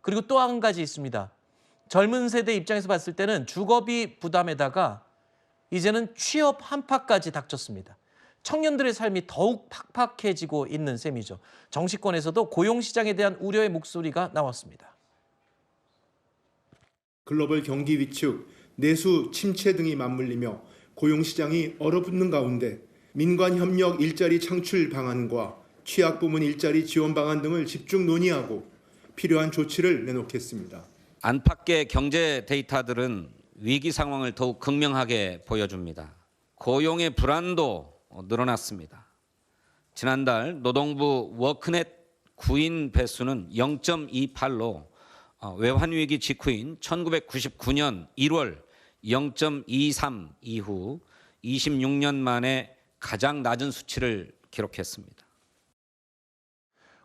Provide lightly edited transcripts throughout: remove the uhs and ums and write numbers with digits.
그리고 또 한 가지 있습니다. 젊은 세대 입장에서 봤을 때는 주거비 부담에다가 이제는 취업 한파까지 닥쳤습니다. 청년들의 삶이 더욱 팍팍해지고 있는 셈이죠. 정치권에서도 고용시장에 대한 우려의 목소리가 나왔습니다. 글로벌 경기 위축, 내수 침체 등이 맞물리며 고용시장이 얼어붙는 가운데 민관협력 일자리 창출 방안과 취약부문 일자리 지원 방안 등을 집중 논의하고 필요한 조치를 내놓겠습니다. 안팎의 경제 데이터들은 위기 상황을 더욱 극명하게 보여줍니다. 고용의 불안도 늘어났습니다. 지난달 노동부 워크넷 구인 배수는 0.28로 외환위기 직후인 1999년 1월 0.23 이후 26년 만에 가장 낮은 수치를 기록했습니다.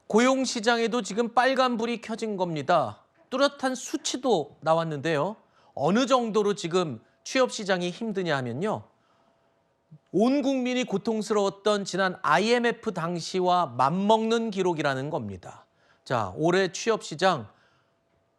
고용시장에도 지금 빨간불이 켜진 겁니다. 뚜렷한 수치도 나왔는데요. 어느 정도로 지금 취업시장이 힘드냐 하면요. 온 국민이 고통스러웠던 지난 IMF 당시와 맞먹는 기록이라는 겁니다. 자, 올해 취업시장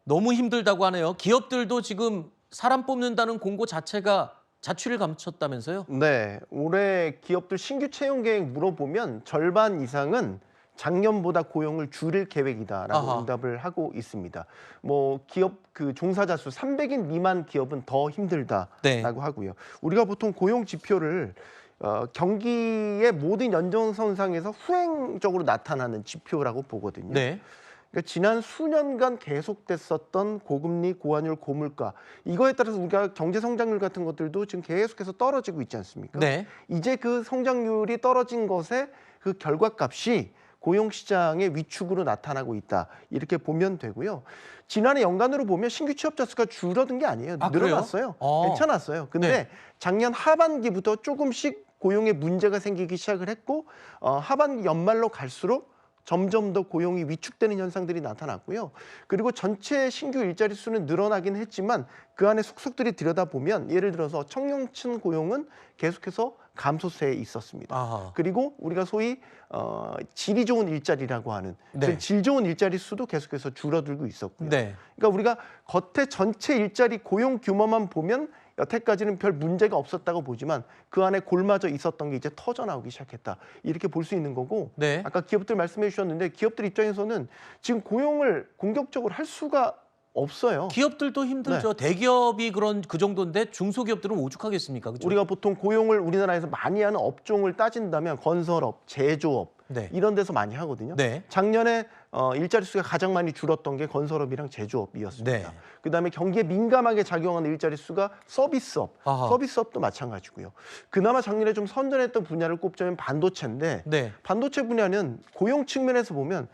너무 힘들다고 하네요. 기업들도 지금 사람 뽑는다는 공고 자체가 자취를 감췄다면서요? 네, 올해 기업들 신규 채용 계획 물어보면 절반 이상은 작년보다 고용을 줄일 계획이다라고 아하. 응답을 하고 있습니다. 뭐 기업 그 종사자 수 300인 미만 기업은 더 힘들다라고 네. 하고요. 우리가 보통 고용 지표를 경기의 모든 연장선상에서 후행적으로 나타나는 지표라고 보거든요. 네. 그러니까 지난 수년간 계속됐었던 고금리, 고환율, 고물가 이거에 따라서 우리가 경제 성장률 같은 것들도 지금 계속해서 떨어지고 있지 않습니까? 네. 이제 그 성장률이 떨어진 것의 그 결과값이 고용시장의 위축으로 나타나고 있다. 이렇게 보면 되고요. 지난해 연간으로 보면 신규 취업자 수가 줄어든 게 아니에요. 아, 그래요? 늘어났어요. 괜찮았어요. 근데 네. 작년 하반기부터 조금씩 고용에 문제가 생기기 시작을 했고 하반기 연말로 갈수록 점점 더 고용이 위축되는 현상들이 나타났고요. 그리고 전체 신규 일자리 수는 늘어나긴 했지만 그 안에 속속들이 들여다보면 예를 들어서 청년층 고용은 계속해서 감소세에 있었습니다. 아하. 그리고 우리가 소위 질이 좋은 일자리라고 하는 네. 그 질 좋은 일자리 수도 계속해서 줄어들고 있었고요. 네. 그러니까 우리가 겉에 전체 일자리 고용 규모만 보면 여태까지는 별 문제가 없었다고 보지만 그 안에 골마져 있었던 게 이제 터져나오기 시작했다. 이렇게 볼 수 있는 거고 네. 아까 기업들 말씀해 주셨는데 기업들 입장에서는 지금 고용을 공격적으로 할 수가 없어요. 기업들도 힘들죠. 대기업이 그 정도인데 중소기업들은 오죽하겠습니까? 그렇죠? 우리가 보통 고용을 우리나라에서 많이 하는 업종을 따진다면 건설업, 제조업 네. 이런 데서 많이 하거든요. 네. 작년에 일자리 수가 가장 많이 줄었던 게 건설업이랑 제조업이었습니다. 네. 그다음에 경기에 민감하게 작용하는 일자리 수가 서비스업, 아하. 서비스업도 마찬가지고요. 그나마 작년에 좀 선전했던 분야를 꼽자면 반도체인데 네. 반도체 분야는 고용 측면에서 보면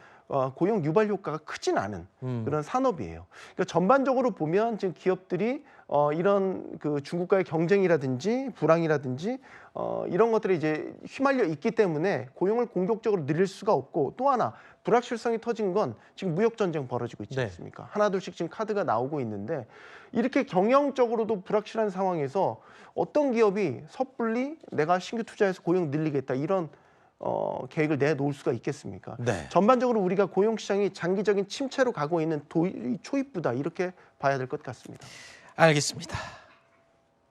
고용 유발 효과가 크진 않은 그런 산업이에요. 그러니까 전반적으로 보면 지금 기업들이 이런 그 중국과의 경쟁이라든지 불황이라든지 이런 것들이 이제 휘말려 있기 때문에 고용을 공격적으로 늘릴 수가 없고 또 하나 불확실성이 터진 건 지금 무역 전쟁 벌어지고 있지 네. 않습니까? 하나둘씩 지금 카드가 나오고 있는데 이렇게 경영적으로도 불확실한 상황에서 어떤 기업이 섭불리 내가 신규 투자해서 고용 늘리겠다 이런 계획을 내놓을 수가 있겠습니까? 네. 전반적으로 우리가 고용시장이 장기적인 침체로 가고 있는 초입부다 이렇게 봐야 될 것 같습니다. 알겠습니다.